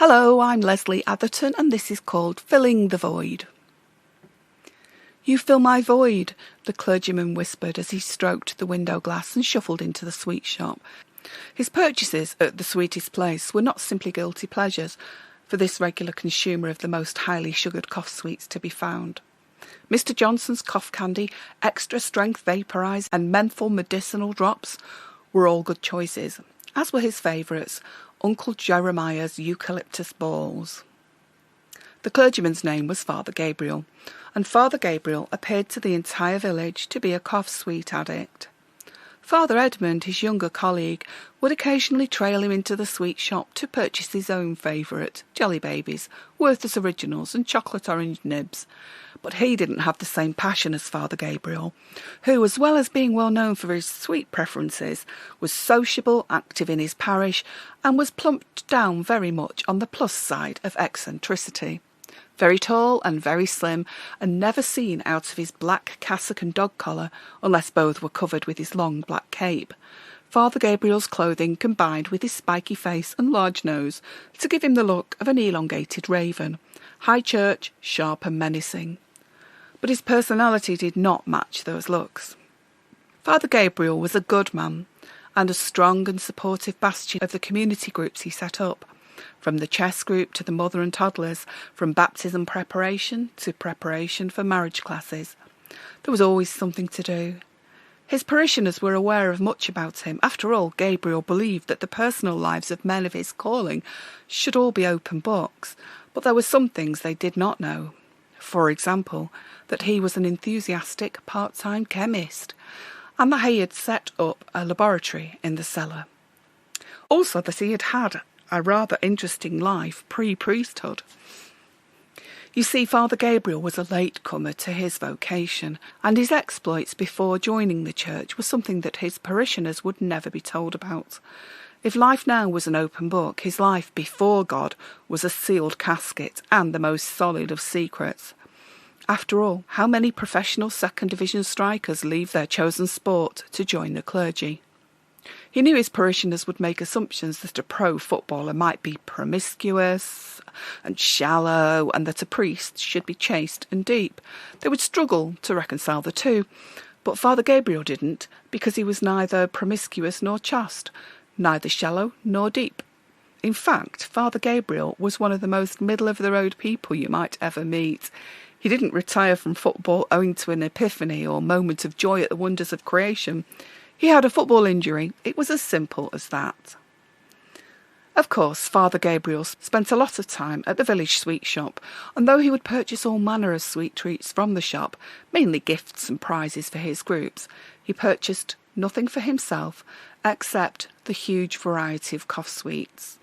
Hello, I'm Lesley Atherton and this is called Filling the Void. You fill my void, the clergyman whispered as he stroked the window glass and shuffled into the sweet shop. His purchases at the sweetest place were not simply guilty pleasures for this regular consumer of the most highly sugared cough sweets to be found. Mr. Johnson's cough candy, extra strength vaporize and menthol medicinal drops were all good choices, as were his favourites, Uncle Jeremiah's eucalyptus balls. The clergyman's name was Father Gabriel, and Father Gabriel appeared to the entire village to be a cough sweet addict. Father Edmund, his younger colleague, would occasionally trail him into the sweet shop to purchase his own favourite, jelly babies, Werther's Originals and chocolate orange nibs. But he didn't have the same passion as Father Gabriel, who, as well as being well known for his sweet preferences, was sociable, active in his parish, and was plumped down very much on the plus side of eccentricity. Very tall and very slim, and never seen out of his black cassock and dog collar, unless both were covered with his long black cape. Father Gabriel's clothing combined with his spiky face and large nose to give him the look of an elongated raven, high church, sharp and menacing. But his personality did not match those looks. Father Gabriel was a good man, and a strong and supportive bastion of the community groups he set up, from the chess group to the mother and toddlers, from baptism preparation to preparation for marriage classes. There was always something to do. His parishioners were aware of much about him. After all, Gabriel believed that the personal lives of men of his calling should all be open books, but there were some things they did not know. For example, that he was an enthusiastic part-time chemist, and that he had set up a laboratory in the cellar. Also that he had had a rather interesting life pre-priesthood. You see, Father Gabriel was a latecomer to his vocation, and his exploits before joining the church were something that his parishioners would never be told about. If life now was an open book, his life before God was a sealed casket and the most solid of secrets. After all, how many professional second division strikers leave their chosen sport to join the clergy? He knew his parishioners would make assumptions that a pro footballer might be promiscuous and shallow, and that a priest should be chaste and deep. They would struggle to reconcile the two, but Father Gabriel didn't, because he was neither promiscuous nor chaste, neither shallow nor deep. In fact, Father Gabriel was one of the most middle-of-the-road people you might ever meet. He didn't retire from football owing to an epiphany or moment of joy at the wonders of creation. He had a football injury. It was as simple as that. Of course, Father Gabriel spent a lot of time at the village sweet shop, and though he would purchase all manner of sweet treats from the shop, mainly gifts and prizes for his groups, he purchased nothing for himself except the huge variety of cough sweets.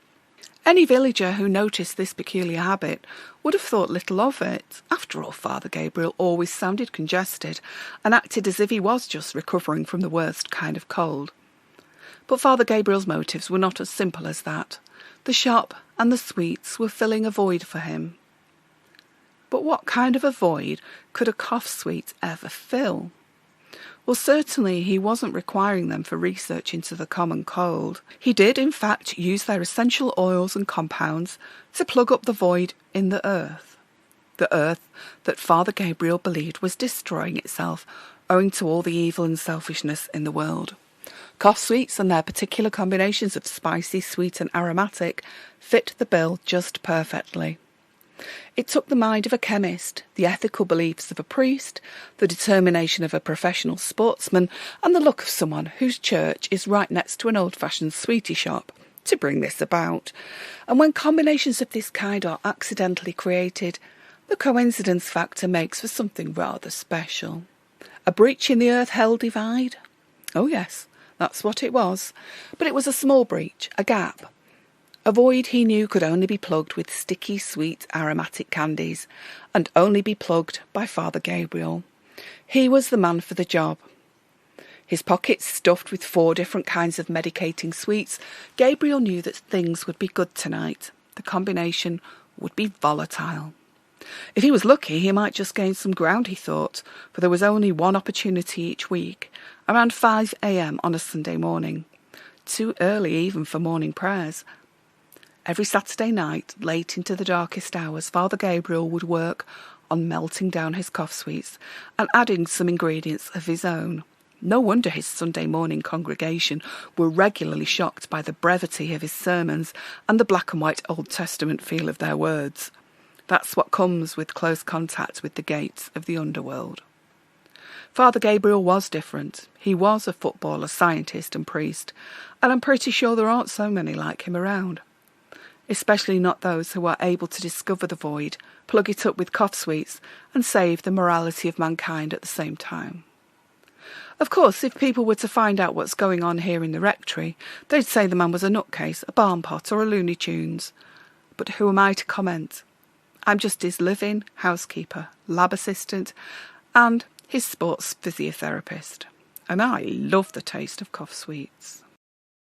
Any villager who noticed this peculiar habit would have thought little of it. After all, Father Gabriel always sounded congested and acted as if he was just recovering from the worst kind of cold. But Father Gabriel's motives were not as simple as that. The shop and the sweets were filling a void for him. But what kind of a void could a cough sweet ever fill? Well, certainly he wasn't requiring them for research into the common cold. He did, in fact, use their essential oils and compounds to plug up the void in the earth that Father Gabriel believed was destroying itself owing to all the evil and selfishness in the world. Cough sweets and their particular combinations of spicy, sweet and aromatic fit the bill just perfectly. It took the mind of a chemist, the ethical beliefs of a priest, the determination of a professional sportsman, and the look of someone whose church is right next to an old-fashioned sweetie shop to bring this about. And when combinations of this kind are accidentally created, the coincidence factor makes for something rather special. A breach in the earth-hell divide? Oh yes, that's what it was. But it was a small breach, a gap. A void he knew could only be plugged with sticky, sweet, aromatic candies, and only be plugged by Father Gabriel. He was the man for the job. His pockets stuffed with 4 different kinds of medicating sweets, Gabriel knew that things would be good tonight. The combination would be volatile. If he was lucky, he might just gain some ground, he thought, for there was only one opportunity each week, around 5 a.m. on a Sunday morning. Too early even for morning prayers. Every Saturday night, late into the darkest hours, Father Gabriel would work on melting down his cough sweets and adding some ingredients of his own. No wonder his Sunday morning congregation were regularly shocked by the brevity of his sermons and the black and white Old Testament feel of their words. That's what comes with close contact with the gates of the underworld. Father Gabriel was different. He was a footballer, scientist and priest, and I'm pretty sure there aren't so many like him around. Especially not those who are able to discover the void, plug it up with cough sweets, and save the morality of mankind at the same time. Of course, if people were to find out what's going on here in the rectory, they'd say the man was a nutcase, a barn pot or a Looney Tunes. But who am I to comment? I'm just his live-in housekeeper, lab assistant, and his sports physiotherapist. And I love the taste of cough sweets.